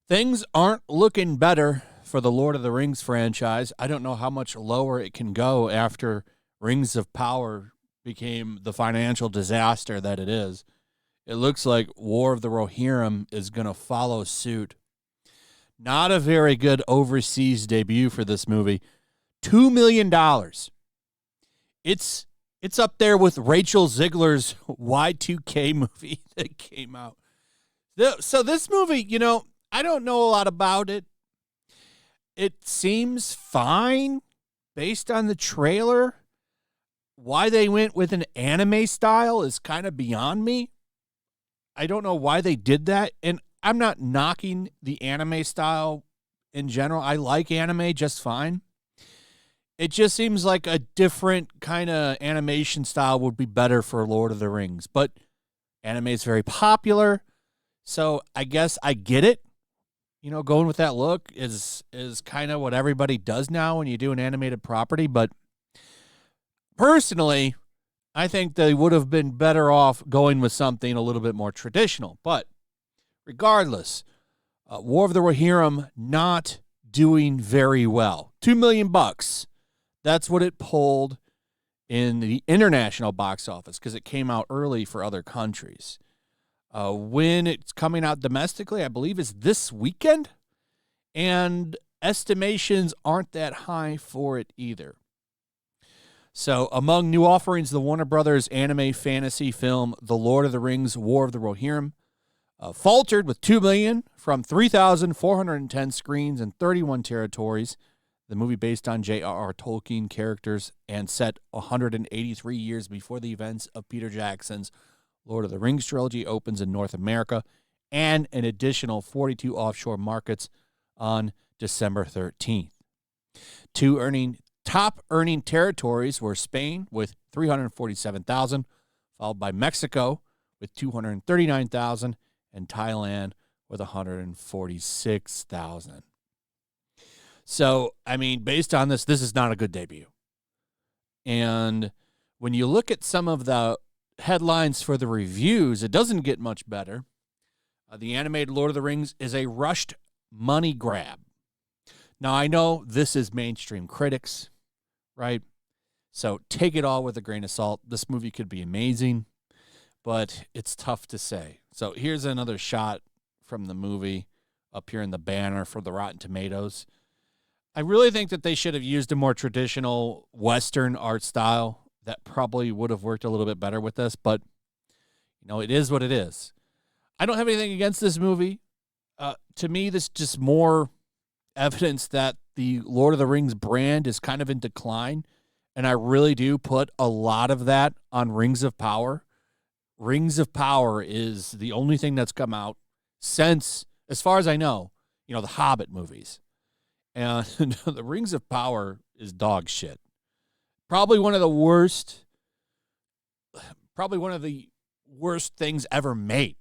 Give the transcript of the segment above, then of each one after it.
Things aren't looking better for the Lord of the Rings franchise. I don't know how much lower it can go after Rings of Power became the financial disaster that it is. It looks like War of the Rohirrim is going to follow suit. Not a very good overseas debut for this movie. $2 million. It's up there with Rachel Zegler's Y2K movie that came out. So this movie, I don't know a lot about it. It seems fine based on the trailer. Why they went with an anime style is kind of beyond me. I don't know why they did that. And I'm not knocking the anime style in general. I like anime just fine. It just seems like a different kind of animation style would be better for Lord of the Rings. But anime is very popular, so I guess I get it. Going with that look is kind of what everybody does now when you do an animated property. But personally, I think they would have been better off going with something a little bit more traditional. But regardless, War of the Rohirrim not doing very well. $2 million. That's what it pulled in the international box office because it came out early for other countries. When it's coming out domestically, I believe is this weekend, and estimations aren't that high for it either. So among new offerings, the Warner Brothers anime fantasy film, The Lord of the Rings, War of the Rohirrim, faltered with $2 million from 3,410 screens in 31 territories. The movie based on J.R.R. Tolkien characters and set 183 years before the events of Peter Jackson's Lord of the Rings trilogy opens in North America and an additional 42 offshore markets on December 13th. Top earning territories were Spain with 347,000, followed by Mexico with 239,000, and Thailand with 146,000. So, based on this is not a good debut. And when you look at some of the headlines for the reviews, it doesn't get much better. The animated Lord of the Rings is a rushed money grab. Now, I know this is mainstream critics, right? So take it all with a grain of salt. This movie could be amazing, but it's tough to say. So here's another shot from the movie up here in the banner for the Rotten Tomatoes. I really think that they should have used a more traditional Western art style. That probably would have worked a little bit better with this, but, it is what it is. I don't have anything against this movie. To me, this is just more evidence that the Lord of the Rings brand is kind of in decline, and I really do put a lot of that on Rings of Power. Rings of Power is the only thing that's come out since, as far as I know, the Hobbit movies. And the Rings of Power is dog shit. Probably one of the worst things ever made.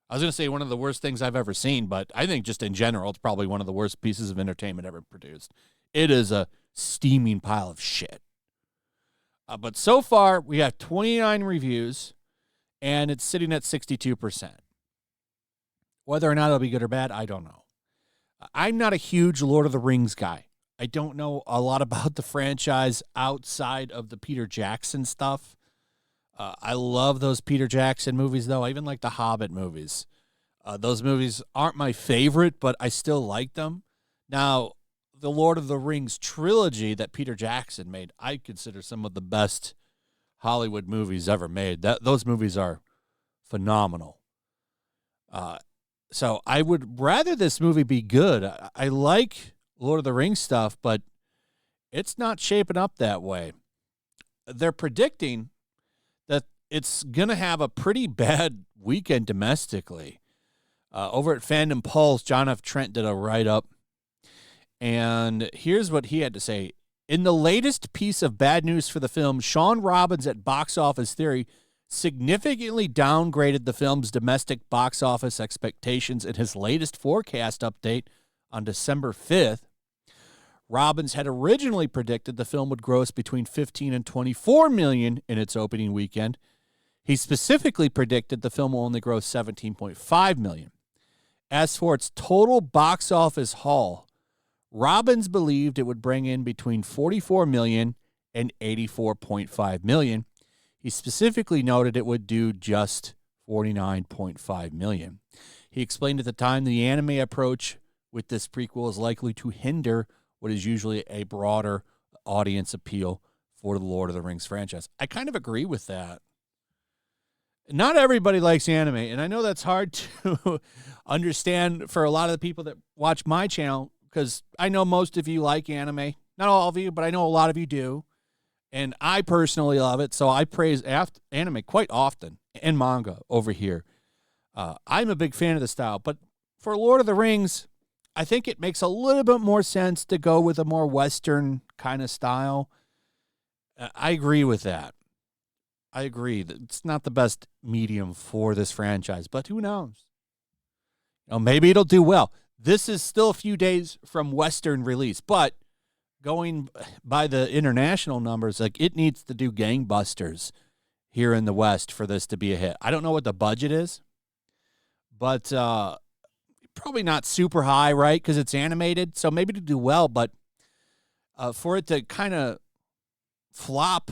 I was going to say one of the worst things I've ever seen, but I think just in general, it's probably one of the worst pieces of entertainment ever produced. It is a steaming pile of shit. But so far, we have 29 reviews, and it's sitting at 62%. Whether or not it'll be good or bad, I don't know. I'm not a huge Lord of the Rings guy. I don't know a lot about the franchise outside of the Peter Jackson stuff. I love those Peter Jackson movies, though. I even like the Hobbit movies. Those movies aren't my favorite, but I still like them. Now, the Lord of the Rings trilogy that Peter Jackson made, I consider some of the best Hollywood movies ever made. Those movies are phenomenal. So I would rather this movie be good. I like Lord of the Rings stuff, but it's not shaping up that way. They're predicting that it's going to have a pretty bad weekend domestically. Over at Fandom Pulse, John F. Trent did a write-up, and here's what he had to say. In the latest piece of bad news for the film, Sean Robbins at Box Office Theory significantly downgraded the film's domestic box office expectations in his latest forecast update on December 5th. Robbins had originally predicted the film would gross between 15 and 24 million in its opening weekend. He specifically predicted the film will only gross 17.5 million. As for its total box office haul, Robbins believed it would bring in between 44 million and 84.5 million. He specifically noted it would do just 49.5 million. He explained at the time the anime approach with this prequel is likely to hinder what is usually a broader audience appeal for the Lord of the Rings franchise. I kind of agree with that. Not everybody likes anime, and I know that's hard to understand for a lot of the people that watch my channel, because I know most of you like anime. Not all of you, but I know a lot of you do. And I personally love it, so I praise anime quite often, and manga over here. I'm a big fan of the style, but for Lord of the Rings, I think it makes a little bit more sense to go with a more Western kind of style. I agree with that. I agree that it's not the best medium for this franchise, but who knows? Maybe it'll do well. This is still a few days from Western release, but going by the international numbers, like it needs to do gangbusters here in the West for this to be a hit. I don't know what the budget is, but probably not super high, right? Because it's animated, so maybe to do well, but for it to kind of flop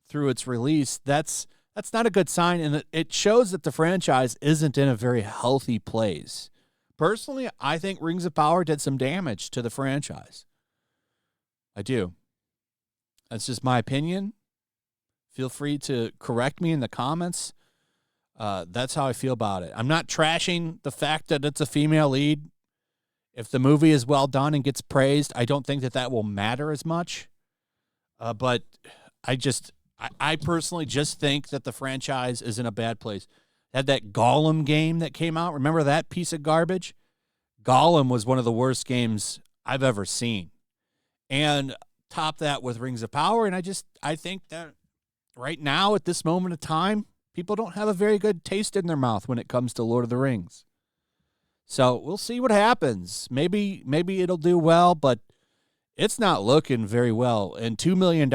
through its release, that's not a good sign, and it shows that the franchise isn't in a very healthy place. Personally, I think Rings of Power did some damage to the franchise. I do. That's just my opinion. Feel free to correct me in the comments. That's how I feel about it. I'm not trashing the fact that it's a female lead. If the movie is well done and gets praised, I don't think that will matter as much. But I personally just think that the franchise is in a bad place. Had that Gollum game that came out. Remember that piece of garbage? Gollum was one of the worst games I've ever seen. And top that with Rings of Power. And I think that right now at this moment of time, people don't have a very good taste in their mouth when it comes to Lord of the Rings. So we'll see what happens. Maybe it'll do well, but it's not looking very well. And $2 million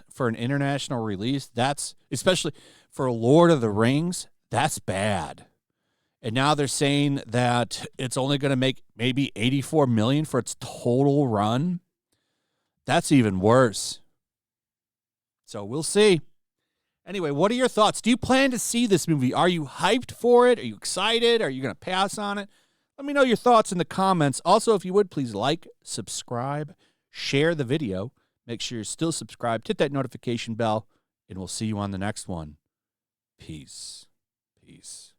for an international release, that's, especially for Lord of the Rings, that's bad. And now they're saying that it's only going to make maybe 84 million for its total run. That's even worse. So we'll see. Anyway, what are your thoughts? Do you plan to see this movie? Are you hyped for it? Are you excited? Are you going to pass on it? Let me know your thoughts in the comments. Also, if you would, please like, subscribe, share the video. Make sure you're still subscribed. Hit that notification bell, and we'll see you on the next one. Peace. Peace.